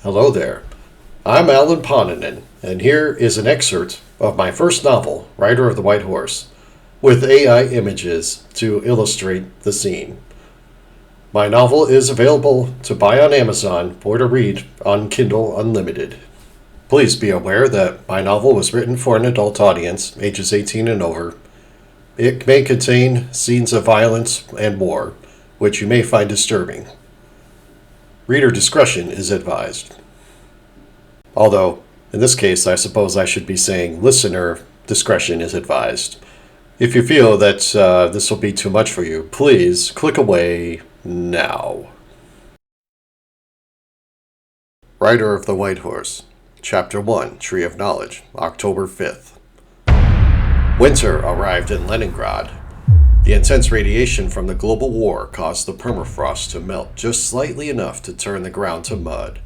Hello there. I'm Alan Ponanen, and here is an excerpt of my first novel, Rider of the White Horse, with AI images to illustrate the scene. My novel is available to buy on Amazon or to read on Kindle Unlimited. Please be aware that my novel was written for an adult audience, ages 18 and over. It may contain scenes of violence and war, which you may find disturbing. Reader discretion is advised. Although, in this case, I suppose I should be saying listener discretion is advised. If you feel that this will be too much for you, please click away now. Rider of the White Horse, Chapter 1, Tree of Knowledge, October 5th. Winter arrived in Leningrad. The intense radiation from the global war caused the permafrost to melt just slightly enough to turn the ground to mud.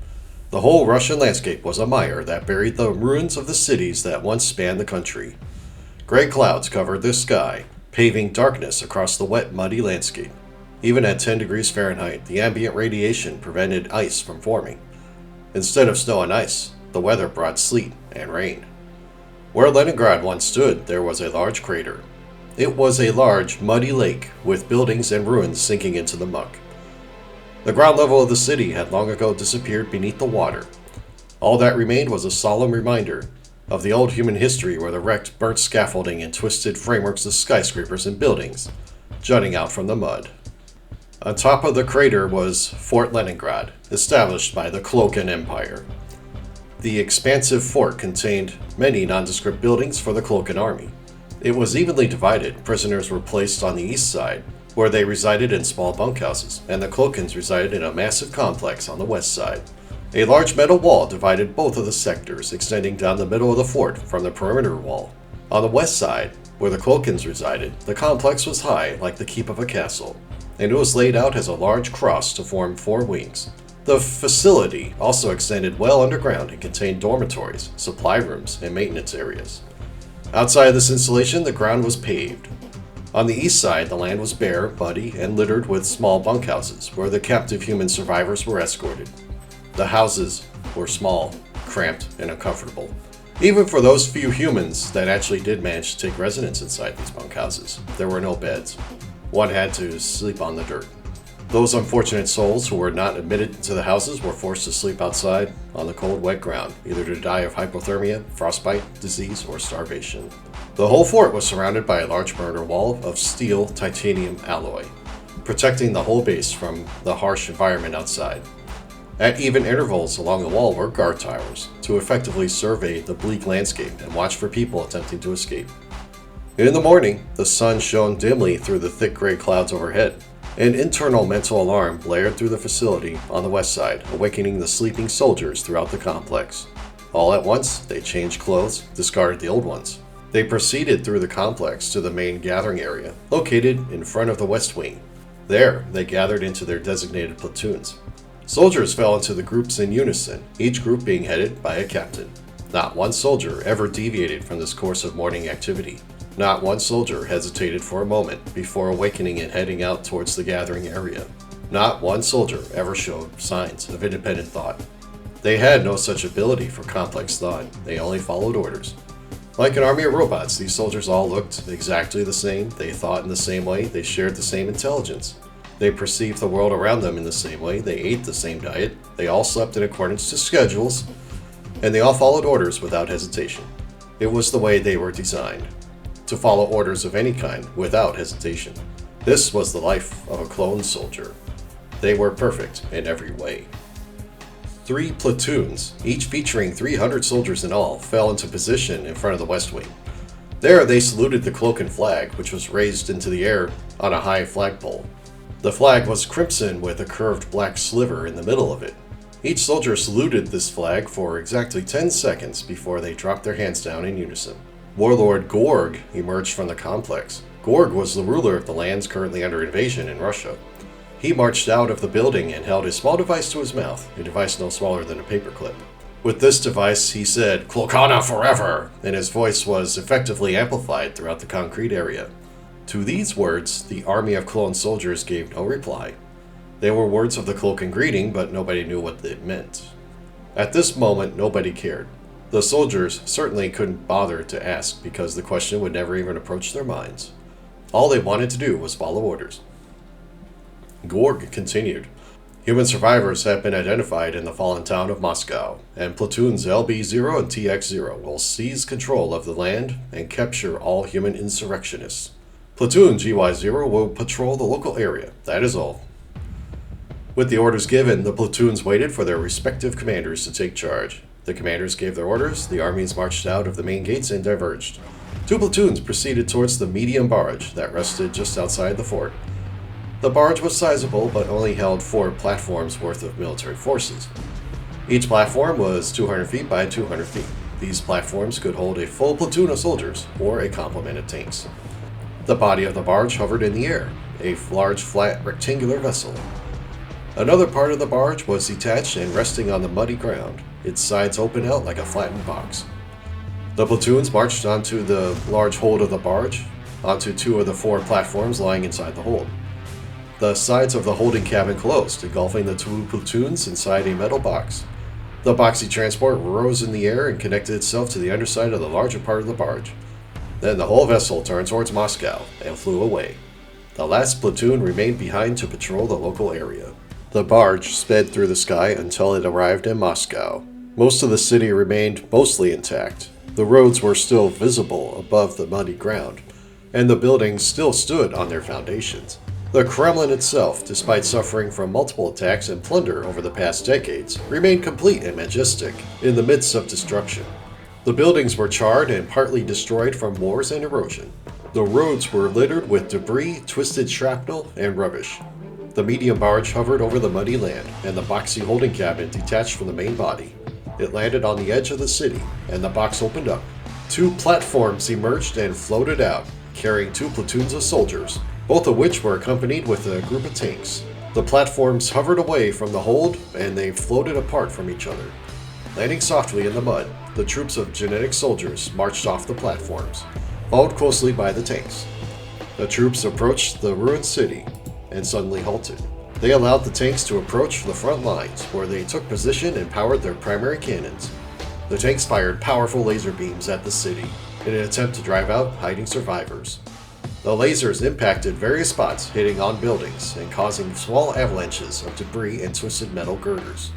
The whole Russian landscape was a mire that buried the ruins of the cities that once spanned the country. Gray clouds covered the sky, paving darkness across the wet, muddy landscape. Even at 10 degrees Fahrenheit, the ambient radiation prevented ice from forming. Instead of snow and ice, the weather brought sleet and rain. Where Leningrad once stood, there was a large crater. It was a large, muddy lake with buildings and ruins sinking into the muck. The ground level of the city had long ago disappeared beneath the water. All that remained was a solemn reminder of the old human history where the wrecked, burnt scaffolding and twisted frameworks of skyscrapers and buildings, jutting out from the mud. On top of the crater was Fort Leningrad, established by the Cloacan Empire. The expansive fort contained many nondescript buildings for the Cloacan army. It was evenly divided. Prisoners were placed on the east side, where they resided in small bunkhouses, and the Cloacans resided in a massive complex on the west side. A large metal wall divided both of the sectors, extending down the middle of the fort from the perimeter wall. On the west side, where the Cloacans resided, the complex was high, like the keep of a castle, and it was laid out as a large cross to form 4 wings. The facility also extended well underground and contained dormitories, supply rooms, and maintenance areas. Outside of this installation, the ground was paved. On the east side, the land was bare, muddy, and littered with small bunkhouses, where the captive human survivors were escorted. The houses were small, cramped, and uncomfortable, even for those few humans that actually did manage to take residence inside these bunkhouses. There were no beds. One had to sleep on the dirt. Those unfortunate souls who were not admitted into the houses were forced to sleep outside on the cold, wet ground, either to die of hypothermia, frostbite, disease, or starvation. The whole fort was surrounded by a large perimeter wall of steel titanium alloy, protecting the whole base from the harsh environment outside. At even intervals along the wall were guard towers to effectively survey the bleak landscape and watch for people attempting to escape. In the morning, the sun shone dimly through the thick gray clouds overhead. An internal mental alarm blared through the facility on the west side, awakening the sleeping soldiers throughout the complex. All at once, they changed clothes, discarded the old ones. They proceeded through the complex to the main gathering area, located in front of the West Wing. There, they gathered into their designated platoons. Soldiers fell into the groups in unison, each group being headed by a captain. Not one soldier ever deviated from this course of morning activity. Not one soldier hesitated for a moment before awakening and heading out towards the gathering area. Not one soldier ever showed signs of independent thought. They had no such ability for complex thought. They only followed orders. Like an army of robots, these soldiers all looked exactly the same. They thought in the same way. They shared the same intelligence. They perceived the world around them in the same way. They ate the same diet. They all slept in accordance to schedules. And they all followed orders without hesitation. It was the way they were designed, to follow orders of any kind without hesitation. This was the life of a clone soldier. They were perfect in every way. 3 platoons, each featuring 300 soldiers in all, fell into position in front of the West Wing. There they saluted the Cloacan flag, which was raised into the air on a high flagpole. The flag was crimson with a curved black sliver in the middle of it. Each soldier saluted this flag for exactly 10 seconds before they dropped their hands down in unison. Warlord Gorg emerged from the complex. Gorg was the ruler of the lands currently under invasion in Russia. He marched out of the building and held a small device to his mouth, a device no smaller than a paperclip. With this device, he said, "Klokana forever!" and his voice was effectively amplified throughout the concrete area. To these words, the army of clone soldiers gave no reply. They were words of the Cloacan greeting, but nobody knew what it meant. At this moment, nobody cared. The soldiers certainly couldn't bother to ask because the question would never even approach their minds. All they wanted to do was follow orders. Gorg continued. Human survivors have been identified in the fallen town of Moscow, and platoons LB-0 and TX-0 will seize control of the land and capture all human insurrectionists. Platoon GY-0 will patrol the local area, that is all. With the orders given, the platoons waited for their respective commanders to take charge. The commanders gave their orders, the armies marched out of the main gates and diverged. Two platoons proceeded towards the medium barge that rested just outside the fort. The barge was sizable, but only held 4 platforms worth of military forces. Each platform was 200 feet by 200 feet. These platforms could hold a full platoon of soldiers or a complement of tanks. The body of the barge hovered in the air, a large, flat, rectangular vessel. Another part of the barge was detached and resting on the muddy ground, its sides open out like a flattened box. The platoons marched onto the large hold of the barge, onto 2 of the 4 platforms lying inside the hold. The sides of the holding cabin closed, engulfing the 2 platoons inside a metal box. The boxy transport rose in the air and connected itself to the underside of the larger part of the barge. Then the whole vessel turned towards Moscow and flew away. The last platoon remained behind to patrol the local area. The barge sped through the sky until it arrived in Moscow. Most of the city remained mostly intact. The roads were still visible above the muddy ground, and the buildings still stood on their foundations. The Kremlin itself, despite suffering from multiple attacks and plunder over the past decades, remained complete and majestic in the midst of destruction. The buildings were charred and partly destroyed from wars and erosion. The roads were littered with debris, twisted shrapnel, and rubbish. The medium barge hovered over the muddy land, and the boxy holding cabin detached from the main body. It landed on the edge of the city, and the box opened up. 2 platforms emerged and floated out, carrying 2 platoons of soldiers, both of which were accompanied with a group of tanks. The platforms hovered away from the hold, and they floated apart from each other. Landing softly in the mud, the troops of genetic soldiers marched off the platforms, followed closely by the tanks. The troops approached the ruined city and suddenly halted. They allowed the tanks to approach the front lines, where they took position and powered their primary cannons. The tanks fired powerful laser beams at the city in an attempt to drive out hiding survivors. The lasers impacted various spots, hitting on buildings and causing small avalanches of debris and twisted metal girders.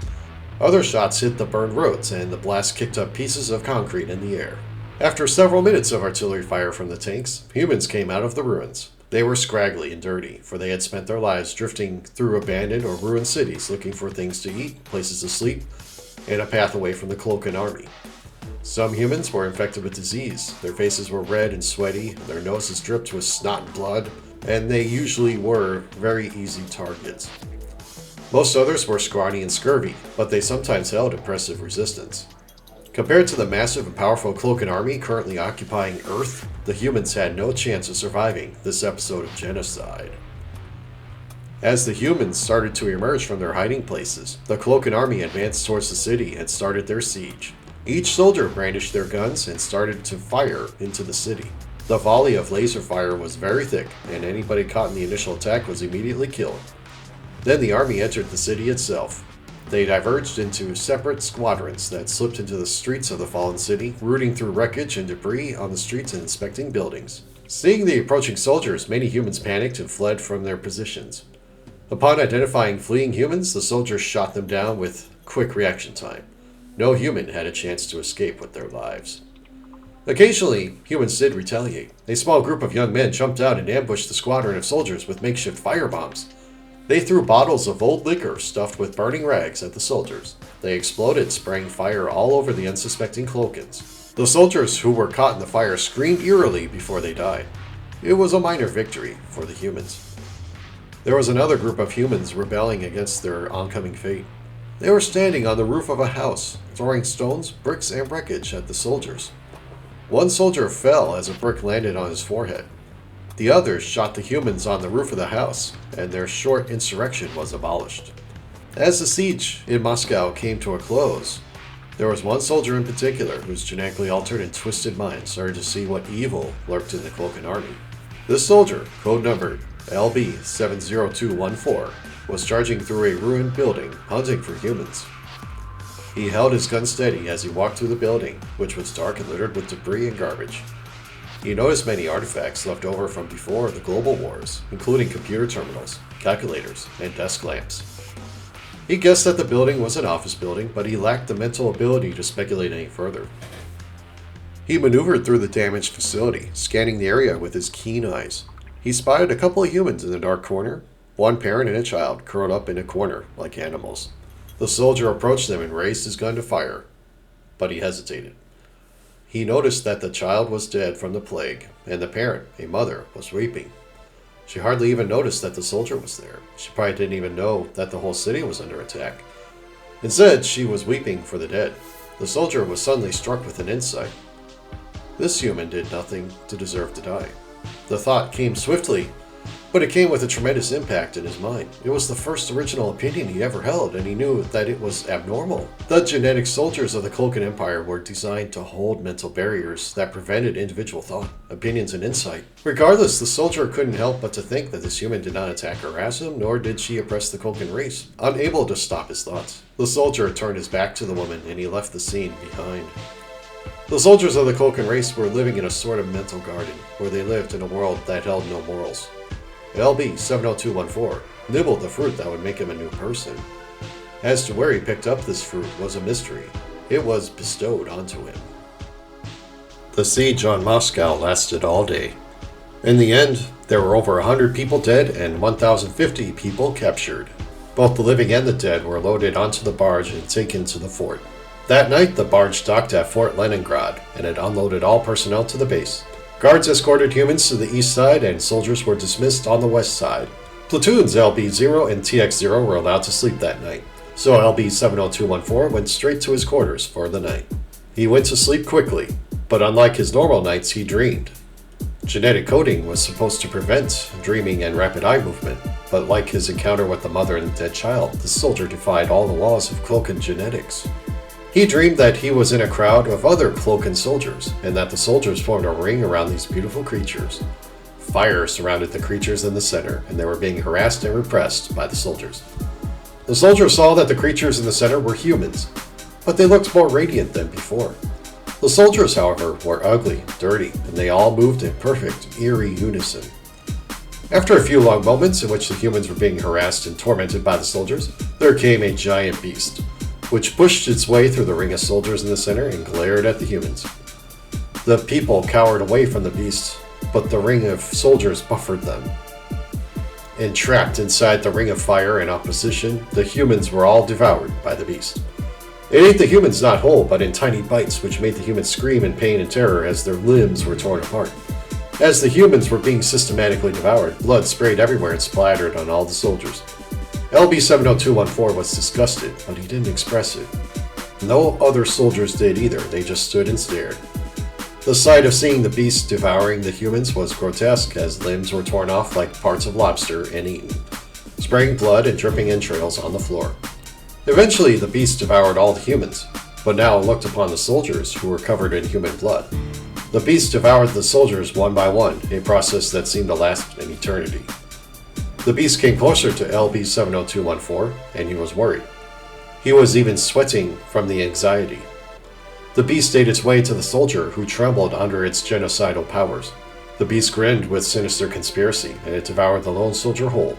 Other shots hit the burned roads, and the blast kicked up pieces of concrete in the air. After several minutes of artillery fire from the tanks, humans came out of the ruins. They were scraggly and dirty, for they had spent their lives drifting through abandoned or ruined cities looking for things to eat, places to sleep, and a path away from the Cloaken Army. Some humans were infected with disease. Their faces were red and sweaty, their noses dripped with snot and blood, and they usually were very easy targets. Most others were scrawny and scurvy, but they sometimes held impressive resistance. Compared to the massive and powerful Cloaken Army currently occupying Earth, the humans had no chance of surviving this episode of genocide. As the humans started to emerge from their hiding places, the Cloaken Army advanced towards the city and started their siege. Each soldier brandished their guns and started to fire into the city. The volley of laser fire was very thick, and anybody caught in the initial attack was immediately killed. Then the army entered the city itself. They diverged into separate squadrons that slipped into the streets of the fallen city, rooting through wreckage and debris on the streets and inspecting buildings. Seeing the approaching soldiers, many humans panicked and fled from their positions. Upon identifying fleeing humans, the soldiers shot them down with quick reaction time. No human had a chance to escape with their lives. Occasionally, humans did retaliate. A small group of young men jumped out and ambushed the squadron of soldiers with makeshift firebombs. They threw bottles of old liquor stuffed with burning rags at the soldiers. They exploded, spraying fire all over the unsuspecting Cloakens. The soldiers who were caught in the fire screamed eerily before they died. It was a minor victory for the humans. There was another group of humans rebelling against their oncoming fate. They were standing on the roof of a house, throwing stones, bricks, and wreckage at the soldiers. One soldier fell as a brick landed on his forehead. The others shot the humans on the roof of the house, and their short insurrection was abolished. As the siege in Moscow came to a close, there was one soldier in particular whose genetically altered and twisted mind started to see what evil lurked in the Cloaken Army. This soldier, codenumbered LB-70214, was charging through a ruined building, hunting for humans. He held his gun steady as he walked through the building, which was dark and littered with debris and garbage. He noticed many artifacts left over from before the global wars, including computer terminals, calculators, and desk lamps. He guessed that the building was an office building, but he lacked the mental ability to speculate any further. He maneuvered through the damaged facility, scanning the area with his keen eyes. He spotted a couple of humans in the dark corner, one parent and a child curled up in a corner like animals. The soldier approached them and raised his gun to fire, but he hesitated. He noticed that the child was dead from the plague, and the parent, a mother, was weeping. She hardly even noticed that the soldier was there. She probably didn't even know that the whole city was under attack. Instead, she was weeping for the dead. The soldier was suddenly struck with an insight. This human did nothing to deserve to die. The thought came swiftly, but it came with a tremendous impact in his mind. It was the first original opinion he ever held, and he knew that it was abnormal. The genetic soldiers of the Cloaken Empire were designed to hold mental barriers that prevented individual thought, opinions, and insight. Regardless, the soldier couldn't help but to think that this human did not attack or harass him, nor did she oppress the Cloaken race. Unable to stop his thoughts, the soldier turned his back to the woman, and he left the scene behind. The soldiers of the Cloaken race were living in a sort of mental garden, where they lived in a world that held no morals. LB-70214 nibbled the fruit that would make him a new person. As to where he picked up this fruit was a mystery. It was bestowed onto him. The siege on Moscow lasted all day. In the end, there were over 100 people dead and 1,050 people captured. Both the living and the dead were loaded onto the barge and taken to the fort. That night, the barge docked at Fort Leningrad, and it unloaded all personnel to the base. Guards escorted humans to the east side, and soldiers were dismissed on the west side. Platoons LB-0 and TX-0 were allowed to sleep that night, so LB-70214 went straight to his quarters for the night. He went to sleep quickly, but unlike his normal nights, he dreamed. Genetic coding was supposed to prevent dreaming and rapid eye movement, but like his encounter with the mother and the dead child, the soldier defied all the laws of Cloaken genetics. He dreamed that he was in a crowd of other Cloaken soldiers, and that the soldiers formed a ring around these beautiful creatures. Fire surrounded the creatures in the center, and they were being harassed and repressed by the soldiers. The soldier saw that the creatures in the center were humans, but they looked more radiant than before. The soldiers, however, were ugly, dirty, and they all moved in perfect, eerie unison. After a few long moments in which the humans were being harassed and tormented by the soldiers, there came a giant beast, which pushed its way through the ring of soldiers in the center and glared at the humans. The people cowered away from the beast, but the ring of soldiers buffered them. Entrapped inside the ring of fire and opposition, the humans were all devoured by the beast. It ate the humans not whole, but in tiny bites, which made the humans scream in pain and terror as their limbs were torn apart. As the humans were being systematically devoured, blood sprayed everywhere and splattered on all the soldiers. LB-70214 was disgusted, but he didn't express it. No other soldiers did either, they just stood and stared. The sight of seeing the beast devouring the humans was grotesque, as limbs were torn off like parts of lobster and eaten, spraying blood and dripping entrails on the floor. Eventually, the beast devoured all the humans, but now looked upon the soldiers, who were covered in human blood. The beast devoured the soldiers one by one, a process that seemed to last an eternity. The beast came closer to LB-70214, and he was worried. He was even sweating from the anxiety. The beast ate its way to the soldier, who trembled under its genocidal powers. The beast grinned with sinister conspiracy, and it devoured the lone soldier whole.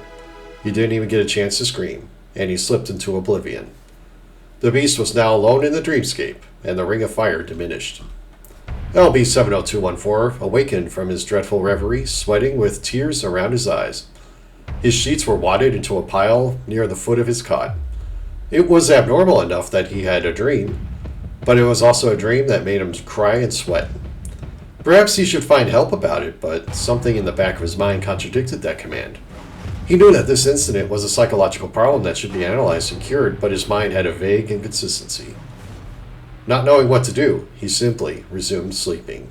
He didn't even get a chance to scream, and he slipped into oblivion. The beast was now alone in the dreamscape, and the ring of fire diminished. LB-70214 awakened from his dreadful reverie, sweating with tears around his eyes. His sheets were wadded into a pile near the foot of his cot. It was abnormal enough that he had a dream, but it was also a dream that made him cry and sweat. Perhaps he should find help about it, but something in the back of his mind contradicted that command. He knew that this incident was a psychological problem that should be analyzed and cured, but his mind had a vague inconsistency. Not knowing what to do, he simply resumed sleeping.